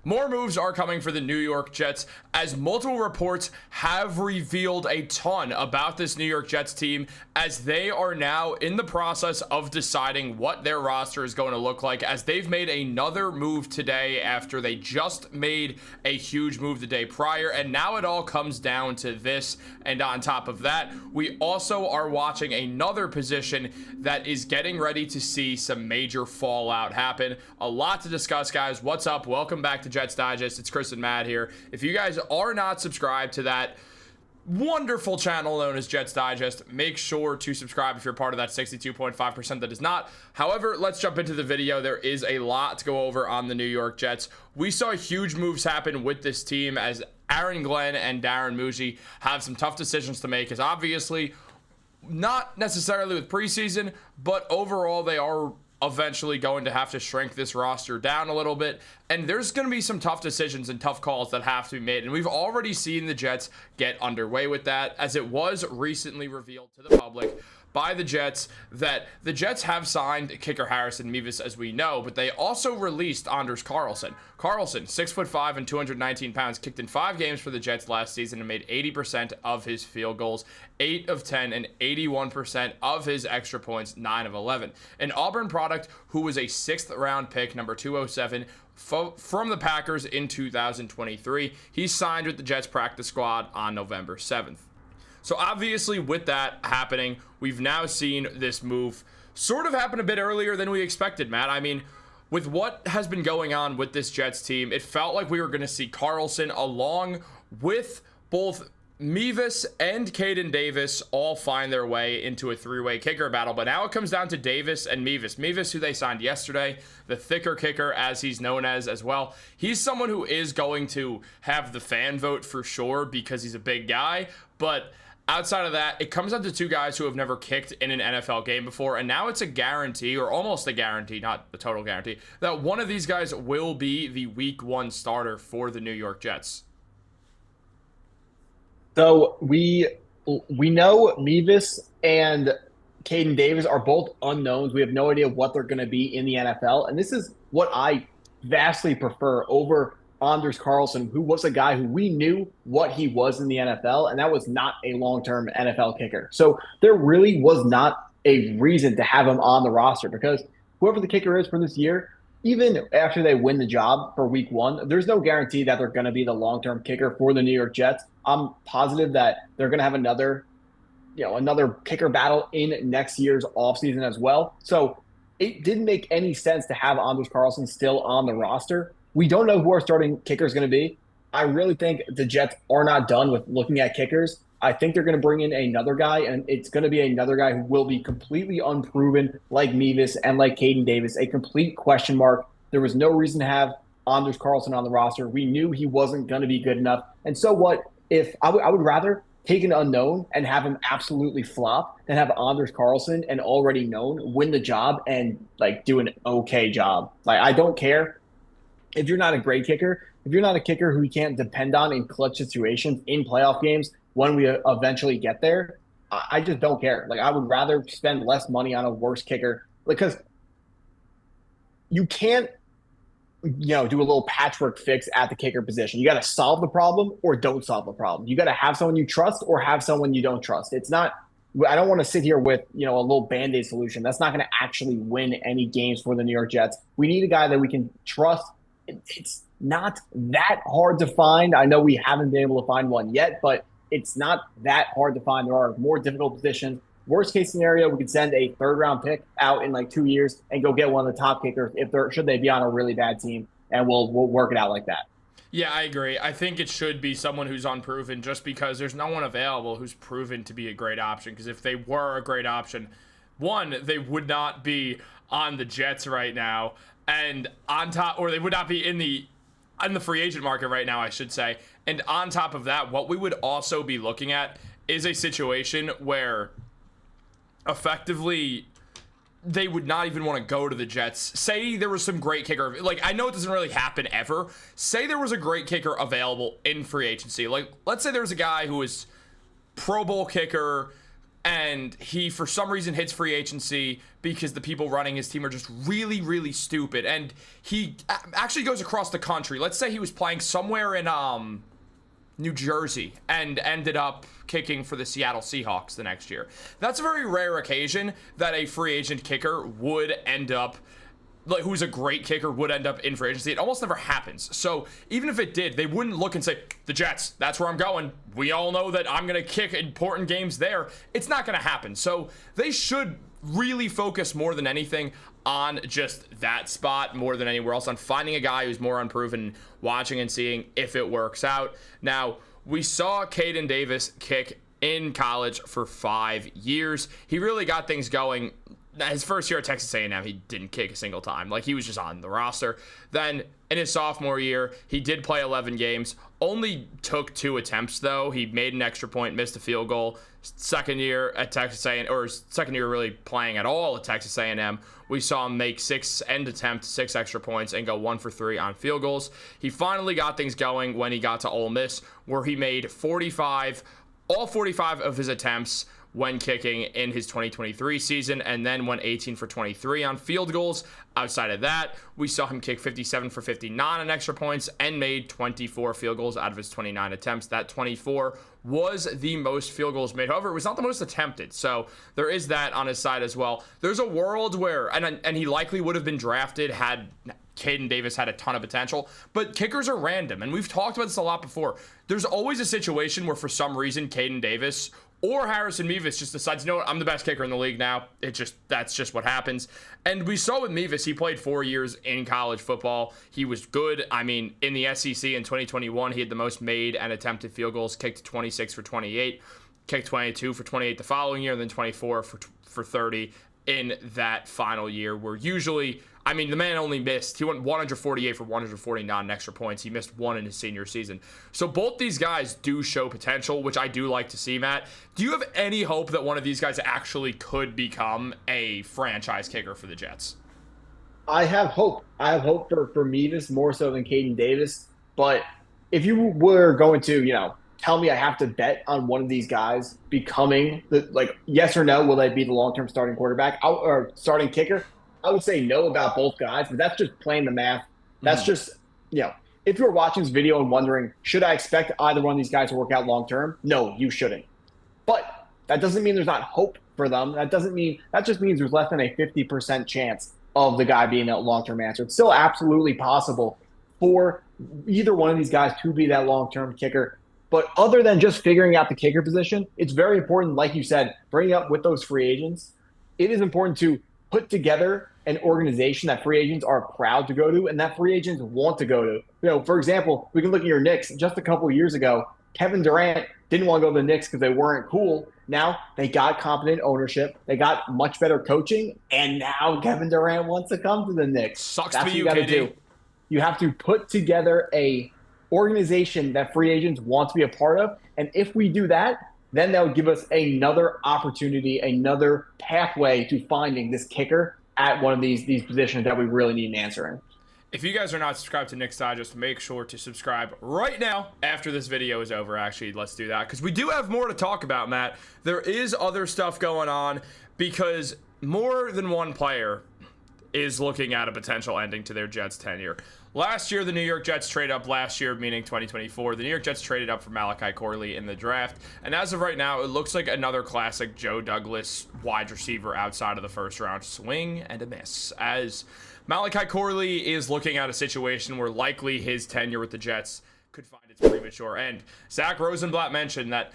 More moves are coming for the New York Jets as multiple reports have revealed a ton about this New York Jets team as they are now in the process of deciding what their roster is going to look like, as they've made another move today after they just made a huge move the day prior, and now it all comes down to this. And on top of that, we also are watching another position that is getting ready to see some major fallout happen. A lot to discuss, guys. What's up? Welcome back to Jets Digest. It's Chris and Matt here. If you guys are not subscribed to that wonderful channel known as Jets Digest, make sure to subscribe if you're part of that 62.5% that is not. However, let's jump into the video. There is a lot to go over on the New York Jets. We saw huge moves happen with this team as Aaron Glenn and Darren Mougey have some tough decisions to make, as obviously not necessarily with preseason, but overall they are eventually going to have to shrink this roster down a little bit, and there's going to be some tough decisions and tough calls that have to be made, and we've already seen the Jets get underway with that, as it was recently revealed to the public by the Jets that the Jets have signed kicker Harrison Mevis, as we know, but they also released Anders Carlson. Carlson, 6'5" and 219 pounds, kicked in 5 games for the Jets last season and made 80% of his field goals, 8 of 10, and 81% of his extra points, 9 of 11. An Auburn product who was a 6th round pick, number 207, from the Packers in 2023. He signed with the Jets practice squad on November 7th. So obviously with that happening, we've now seen this move sort of happen a bit earlier than we expected, Matt. I mean, with what has been going on with this Jets team, it felt like we were going to see Carlson along with both Mevis and Caden Davis all find their way into a 3-way kicker battle, but now it comes down to Davis and Mevis. Mevis, who they signed yesterday, the thicker kicker, as he's known as well. He's someone who is going to have the fan vote for sure because he's a big guy, but outside of that, it comes down to 2 guys who have never kicked in an NFL game before, and now it's a guarantee, or almost a guarantee, not a total guarantee, that one of these guys will be the Week 1 starter for the New York Jets. So we know Mevis and Caden Davis are both unknowns. We have no idea what they're going to be in the NFL, and this is what I vastly prefer over Anders Carlson, who was a guy who we knew what he was in the NFL, and that was not a long-term NFL kicker. So there really was not a reason to have him on the roster, because whoever the kicker is for this year, even after they win the job for Week 1, there's no guarantee that they're going to be the long-term kicker for the New York Jets. I'm positive that they're going to have another kicker battle in next year's offseason as well. So it didn't make any sense to have Anders Carlson still on the roster. We don't know who our starting kicker is going to be. I really think the Jets are not done with looking at kickers. I think they're going to bring in another guy, and it's going to be another guy who will be completely unproven, like Mevis and like Caden Davis, a complete question mark. There was no reason to have Anders Carlson on the roster. We knew he wasn't going to be good enough. And so what? If I would rather take an unknown and have him absolutely flop than have Anders Carlson, and already known, win the job and do an okay job. I don't care if you're not a great kicker, if you're not a kicker who we can't depend on in clutch situations in playoff games when we eventually get there. I just don't care. I would rather spend less money on a worse kicker, because you can't do a little patchwork fix at the kicker position. You got to solve the problem or don't solve the problem. You got to have someone you trust or have someone you don't trust. It's not, I don't want to sit here with, a little Band-Aid solution. That's not going to actually win any games for the New York Jets. We need a guy that we can trust. It's not that hard to find. I know we haven't been able to find one yet, but it's not that hard to find. There are more difficult positions. Worst case scenario, we could send a 3rd-round pick out in 2 years and go get one of the top kickers should they be on a really bad team, and we'll work it out like that. Yeah, I agree. I think it should be someone who's unproven, just because there's no one available who's proven to be a great option. Because if they were a great option, one, they would not be on the Jets right now, and on top, or they would not be in the free agent market right now, I should say. And on top of that, what we would also be looking at is a situation where effectively they would not even want to go to the Jets. Say there was some great kicker, I know it doesn't really happen ever. Say there was a great kicker available in free agency. Let's say there was a guy who was Pro Bowl kicker, and he for some reason hits free agency because the people running his team are just really, really stupid. And he actually goes across the country. Let's say he was playing somewhere in New Jersey and ended up kicking for the Seattle Seahawks the next year. That's a very rare occasion that a free agent kicker would end up, like, who's a great kicker would end up in free agency. It almost never happens. So even if it did, they wouldn't look and say, the Jets, that's where I'm going. We all know that I'm going to kick important games there. It's not going to happen. So they should really focus more than anything on just that spot more than anywhere else, on finding a guy who's more unproven, watching and seeing if it works out. Now, we saw Caden Davis kick in college for 5 years. He really got things going. His first year at Texas A&M, he didn't kick a single time. Like, he was just on the roster. Then in his sophomore year, he did play 11 games, only took 2 attempts though. He made an extra point, missed a field goal. Second year at Texas A&M, or second year really playing at all at Texas A&M, we saw him make 6 extra points and go 1 for 3 on field goals. He finally got things going when he got to Ole Miss, where he made all 45 of his attempts when kicking in his 2023 season, and then went 18 for 23 on field goals. Outside of that, we saw him kick 57 for 59 on extra points and made 24 field goals out of his 29 attempts. That 24 was the most field goals made. However, it was not the most attempted, so there is that on his side as well. There's a world where, and he likely would have been drafted had Caden Davis had a ton of potential, but kickers are random, and we've talked about this a lot before. There's always a situation where for some reason Caden Davis or Harrison Mevis just decides, you know what, I'm the best kicker in the league now. That's just what happens. And we saw with Mevis, he played 4 years in college football. He was good. I mean, in the SEC in 2021, he had the most made and attempted field goals, kicked 26 for 28, kicked 22 for 28 the following year, and then 24 for 30 in that final year, where usually, I mean, the man only missed, he went 148 for 149 in extra points. He missed 1 in his senior season. So both these guys do show potential, which I do like to see, Matt. Do you have any hope that one of these guys actually could become a franchise kicker for the Jets? I have hope. I have hope for Mevis more so than Caden Davis. But if you were going to, tell me I have to bet on one of these guys becoming yes or no, will they be the long-term starting quarterback or starting kicker? I would say no about both guys, but that's just playing the math. That's just, if you're watching this video and wondering, should I expect either one of these guys to work out long-term? No, you shouldn't. But that doesn't mean there's not hope for them. That just means there's less than a 50% chance of the guy being that long-term answer. It's still absolutely possible for either one of these guys to be that long-term kicker. But other than just figuring out the kicker position, it's very important, like you said, bringing up with those free agents. It is important to put together an organization that free agents are proud to go to and that free agents want to go to. For example, we can look at your Knicks. Just a couple of years ago, Kevin Durant didn't want to go to the Knicks because they weren't cool. Now they got competent ownership. They got much better coaching. And now Kevin Durant wants to come to the Knicks. Sucks for you, KD. You have to put together a organization that free agents want to be a part of. And if we do that, then that would give us another opportunity, another pathway to finding this kicker at one of these positions that we really need an answer in. If you guys are not subscribed to Nick's Digest, make sure to subscribe right now after this video is over. Actually, let's do that because we do have more to talk about, Matt. There is other stuff going on because more than one player is looking at a potential ending to their Jets tenure. Last year, the New York Jets traded up. Last year, meaning 2024, the New York Jets traded up for Malachi Corley in the draft. And as of right now, it looks like another classic Joe Douglas wide receiver outside of the first round. Swing and a miss. As Malachi Corley is looking at a situation where likely his tenure with the Jets could find its premature end. Zach Rosenblatt mentioned that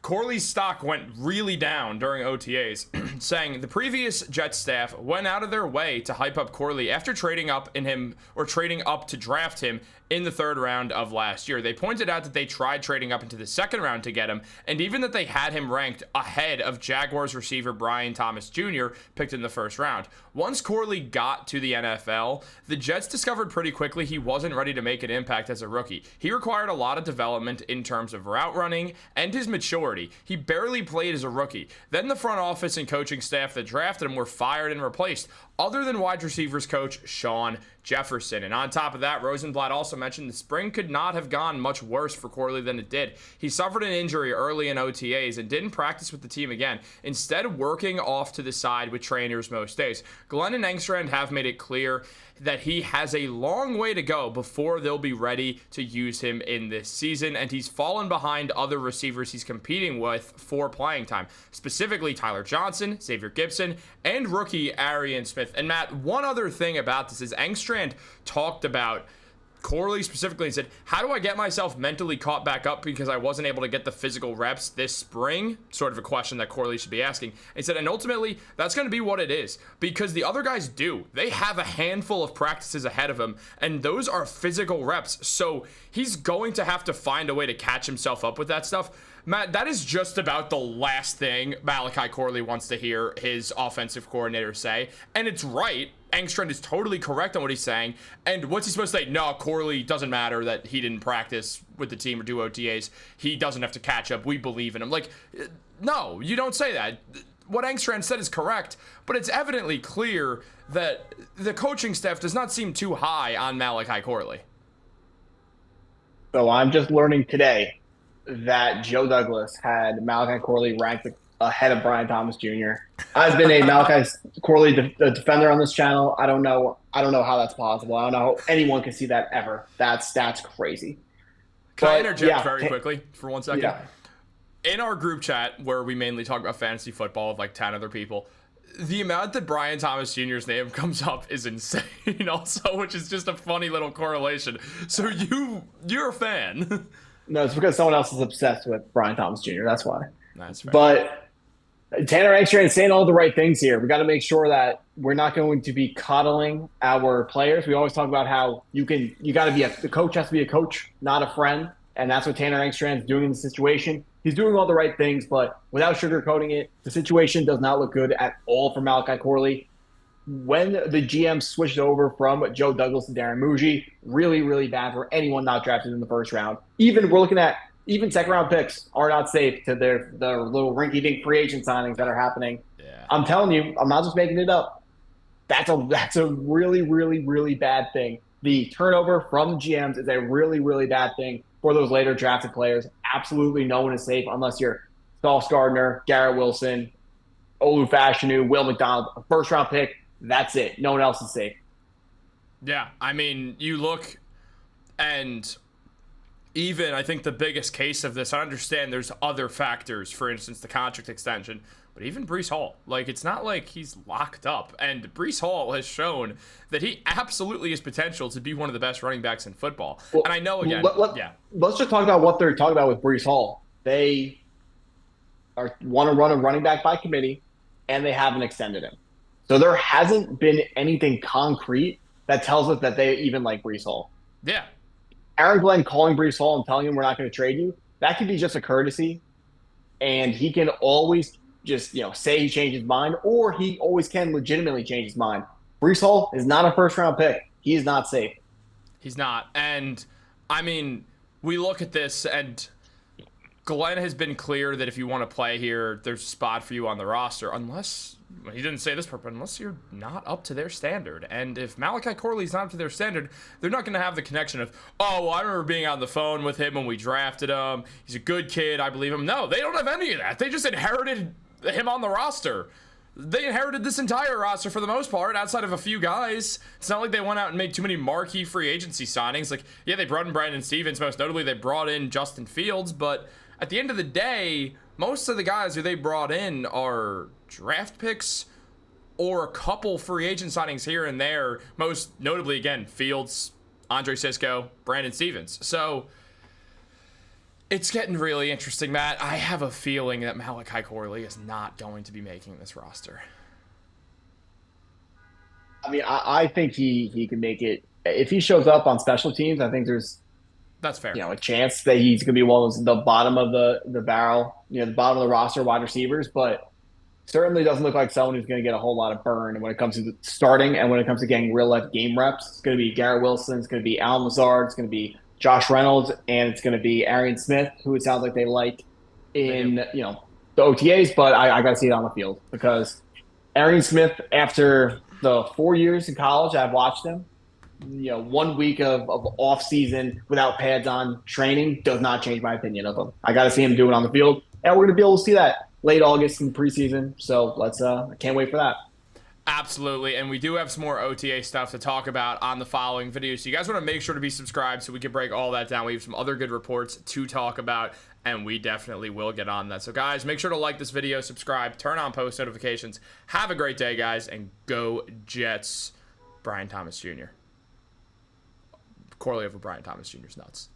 Corley's stock went really down during OTAs, saying the previous Jets staff went out of their way to hype up Corley after trading up to draft him in the third round of last year. They pointed out that they tried trading up into the second round to get him, and even that they had him ranked ahead of Jaguars receiver Brian Thomas Jr., picked in the first round. Once Corley got to the NFL, the Jets discovered pretty quickly he wasn't ready to make an impact as a rookie. He required a lot of development in terms of route running and his maturity. He barely played as a rookie. Then the front office and coaching staff that drafted him were fired and replaced. other than wide receivers coach Sean Jefferson. And on top of that, Rosenblatt also mentioned the spring could not have gone much worse for Corley than it did. He suffered an injury early in OTAs and didn't practice with the team again, instead working off to the side with trainers most days. Glenn and Engstrand have made it clear that he has a long way to go before they'll be ready to use him in this season, and he's fallen behind other receivers he's competing with for playing time, specifically Tyler Johnson, Xavier Gibson, and rookie Arian Smith. And Matt, one other thing about this is Engstrand talked about Corley specifically and said, how do I get myself mentally caught back up because I wasn't able to get the physical reps this spring? Sort of a question that Corley should be asking. He said, and ultimately, that's going to be what it is because the other guys do. They have a handful of practices ahead of him, and those are physical reps. So he's going to have to find a way to catch himself up with that stuff. Matt, that is just about the last thing Malachi Corley wants to hear his offensive coordinator say. And it's right. Engstrand is totally correct on what he's saying. And what's he supposed to say? No, Corley doesn't matter that he didn't practice with the team or do OTAs. He doesn't have to catch up. We believe in him. Like, no, you don't say that. What Engstrand said is correct, but it's evidently clear that the coaching staff does not seem too high on Malachi Corley. So I'm just learning today that Joe Douglas had Malachi Corley ranked ahead of Brian Thomas Jr. I've been a Malachi Corley defender on this channel. I don't know how that's possible. I don't know how anyone can see that ever. That's crazy. Can I interject very quickly for 1 second? Yeah. In our group chat where we mainly talk about fantasy football with like 10 other people, the amount that Brian Thomas Jr.'s name comes up is insane also, which is just a funny little correlation. So you're a fan. No, it's because someone else is obsessed with Brian Thomas Jr. That's why. That's fair. But Tanner Engstrand is saying all the right things here. We got to make sure that we're not going to be coddling our players. We always talk about how the coach has to be a coach, not a friend. And that's what Tanner Engstrand is doing in the situation. He's doing all the right things, but without sugarcoating it, the situation does not look good at all for Malachi Corley. When the GM switched over from Joe Douglas to Darren Mougey, really, really bad for anyone not drafted in the first round. We're looking at even second-round picks are not safe to their little rinky-dink free agent signings that are happening. Yeah. I'm telling you, I'm not just making it up. That's a really, really, really bad thing. The turnover from GMs is a really, really bad thing for those later drafted players. Absolutely no one is safe unless you're Sauce Gardner, Garrett Wilson, Olu Fashanu, Will McDonald, a first-round pick. That's it. No one else is safe. Yeah, I mean, you look, and even I think the biggest case of this, I understand there's other factors, for instance, the contract extension, but even Breece Hall, like, it's not like he's locked up. And Breece Hall has shown that he absolutely has potential to be one of the best running backs in football. Well, and I know, again, let's just talk about what they're talking about with Breece Hall. They want to run a running back by committee, and they haven't extended him. So there hasn't been anything concrete that tells us that they even like Breece Hall. Yeah. Aaron Glenn calling Breece Hall and telling him we're not going to trade you, that could be just a courtesy. And he can always just, say he changed his mind, or he always can legitimately change his mind. Breece Hall is not a first-round pick. He is not safe. He's not. And, I mean, we look at this, and Glenn has been clear that if you want to play here, there's a spot for you on the roster, unless – he didn't say this part, but unless you're not up to their standard. And if Malachi Corley's not up to their standard, they're not going to have the connection of, oh, well, I remember being on the phone with him when we drafted him. He's a good kid. I believe him. No, they don't have any of that. They just inherited him on the roster. They inherited this entire roster for the most part, outside of a few guys. It's not like they went out and made too many marquee free agency signings. Like, yeah, they brought in Brandon Stevens. Most notably, they brought in Justin Fields. But at the end of the day, most of the guys who they brought in are draft picks or a couple free agent signings here and there. Most notably, again, Fields, Andre Sisco, Brandon Stevens. So it's getting really interesting, Matt. I have a feeling that Malachi Corley is not going to be making this roster. I mean, I think he can make it. If he shows up on special teams, I think that's fair. A chance that he's going to be one of the bottom of the barrel, the bottom of the roster wide receivers, but certainly doesn't look like someone who's going to get a whole lot of burn when it comes to starting and when it comes to getting real life game reps. It's going to be Garrett Wilson, it's going to be Alan Lazard, it's going to be Josh Reynolds, and it's going to be Arian Smith, who it sounds like they like in the OTAs, but I got to see it on the field because Arian Smith, after the 4 years in college I've watched him, 1 week of off season without pads on training does not change my opinion of him. I got to see him do it on the field, and we're going to be able to see that late August in the preseason. So I can't wait for that. Absolutely, and we do have some more OTA stuff to talk about on the following video, so you guys want to make sure to be subscribed so we can break all that down. We have some other good reports to talk about, and we definitely will get on that. So guys, make sure to like this video, subscribe, turn on post notifications. Have a great day, guys, and go Jets. Brian Thomas Jr. Corley over Brian Thomas Jr. is nuts.